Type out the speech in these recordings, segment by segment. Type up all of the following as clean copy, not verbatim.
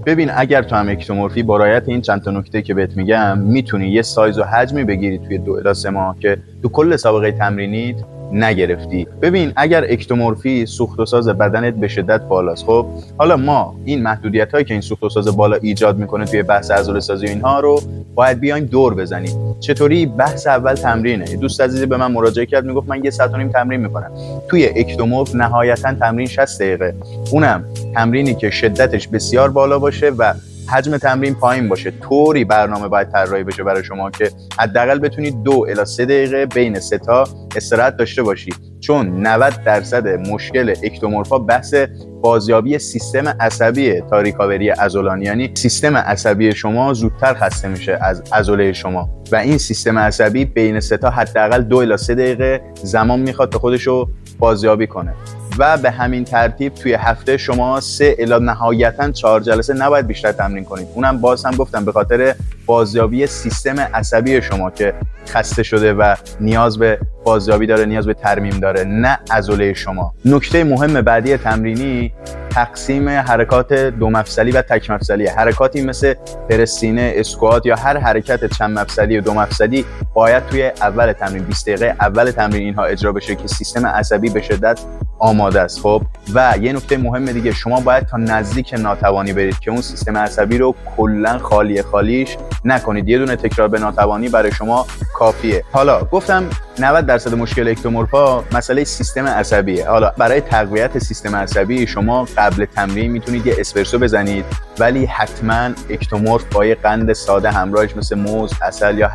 ببین اگر تو هم اکتومورفی با رعایت این چند تا نکته که بهت میگم میتونی یه سایز و حجمی بگیری توی 2 الی 3 ماه که تو کل سابقه تمرینیت نگرفتی. ببین اگر اکتومورفی سوخت و ساز بدنت به شدت بالاست، خب حالا ما این محدودیت هایی که این سوخت و ساز بالا ایجاد میکنه توی بحث عضله سازی و اینها رو باید بیایم دور بزنیم. چطوری؟ بحث اول تمرینه. دوست عزیزی به من مراجعه کرد میگفت من 1.5 ساعت تمرین میکنم. توی اکتومورف نهایتا تمرین 60 دقیقه، اونم تمرینی که شدتش بسیار بالا باشه و حجم تمرین پایین باشه. طوری برنامه باید طراحی بشه برای شما که حداقل بتونید 2 الی 3 دقیقه بین 3 تا استراحت داشته باشی، چون 90% مشکل اکتومورفا بحث بازیابی سیستم عصبی تا ریکاوری عضلانی، یعنی سیستم عصبی شما زودتر خسته میشه از عضله شما و این سیستم عصبی بین 3 تا حداقل 2 الی 3 دقیقه زمان میخواد تا خودشو بازیابی کنه و به همین ترتیب توی هفته شما 3 الی نهایتاً 4 جلسه نباید بیشتر تمرین کنید. اونم باز هم گفتم به خاطر بازیابی سیستم عصبی شما که خسته شده و نیاز به بازیابی داره، نیاز به ترمیم داره، نه عضله شما. نکته مهم بعدی تمرینی تقسیم حرکات 2 مفصلی و تک مفصلی. حرکاتی مثل پرسینه، اسکوات یا هر حرکت چند مفصلی و 2 مفصلی باید توی اول تمرین 20 دقیقه اول تمرین اینها اجرا بشه که سیستم عصبی به شدت آماده است. خب و یه نکته مهم دیگه، شما باید تا نزدیک ناتوانی برید که اون سیستم عصبی رو کلا خالیش نکنید. یه دونه تکرار به ناتوانی برای شما کافیه. حالا گفتم 90% مشکل اکتومورفا مسئله سیستم عصبیه. حالا برای تقویت سیستم عصبی شما قبل تمرین میتونید یه اسپرسو بزنید، ولی حتما اکتومورف با یه قند ساده همراهش مثل موز، عسل یا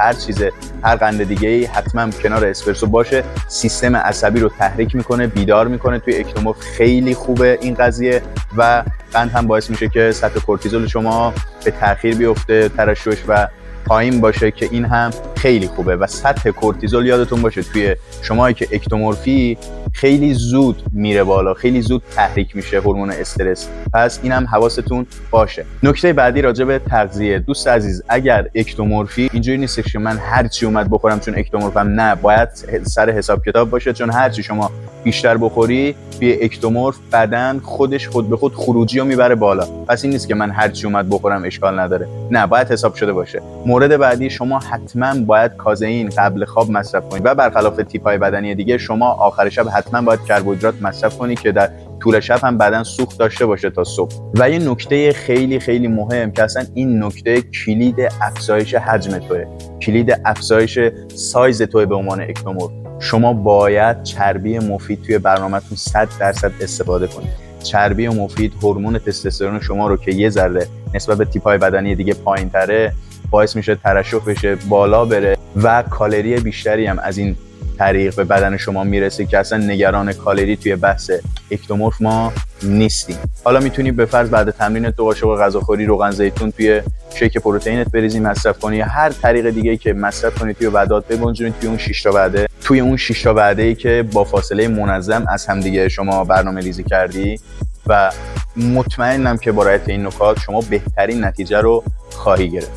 هر قند دیگه‌ای حتما کنار اسپرسو باشه. سیستم عصبی رو تحریک میکنه، بیدار میکنه. توی اکتومورف خیلی خوبه این قضیه و قند هم باعث میشه که سطح کورتیزول شما به تأخیر بیفته، ترشحش و پایین باشه که این هم خیلی خوبه. و سطح کورتیزول یادتون باشه توی شمایی که اکتومورفی خیلی زود میره بالا، خیلی زود تحریک میشه هورمون استرس، پس این هم حواستون باشه. نکته بعدی راجع به تغذیه. دوست عزیز اگر اکتومورفی اینجوری نیستش که من هر چی اومد بخورم چون اکتومورفم، نه، باید سر حساب کتاب باشه، چون هر چی شما بیشتر بخوری توی اکتومورف بدن خود به خود خروجی رو میبره بالا. پس این نیست که من هر چی اومد بخورم اشکال نداره، نه، باید حساب شده باشه. مورد بعدی، شما حتما باید کازئین قبل خواب مصرف کنید و برخلاف تیپ‌های بدنی دیگه شما آخر شب حتما باید کربوهیدرات مصرف کنید که در طول شب هم بدن سوخت داشته باشه تا صبح. و یه نکته خیلی خیلی مهم که اصلا این نکته کلید افزایش حجم توئه، کلید افزایش سایز توئه به عنوان اکتومورف. شما باید چربی مفید توی برنامه‌تون 100% استفاده کنید. چربی مفید هورمون تستوسترون شما رو که یه ذره نسبت به تیپ‌های بدنی دیگه پایین‌تره باعث میشه ترشح بشه، بالا بره و کالری بیشتری هم از این طریق به بدن شما میرسه که اصلا نگران کالری توی بحث اکتومورف ما نیستیم. حالا میتونی به فرض بعد تمرین تو قاشق غذاخوری روغن زیتون توی شیک پروتئینت بریزی مصرف کنی، یا هر طریق دیگه‌ای که مصرف کنی توی وعدات بگنجونید توی اون 6 تا وعده، توی اون 6 تا وعده‌ای که با فاصله منظم از هم دیگه شما برنامه‌ریزی کردی و مطمئنم که با رعایت این نکات شما بهترین نتیجه رو خواهی گرفت.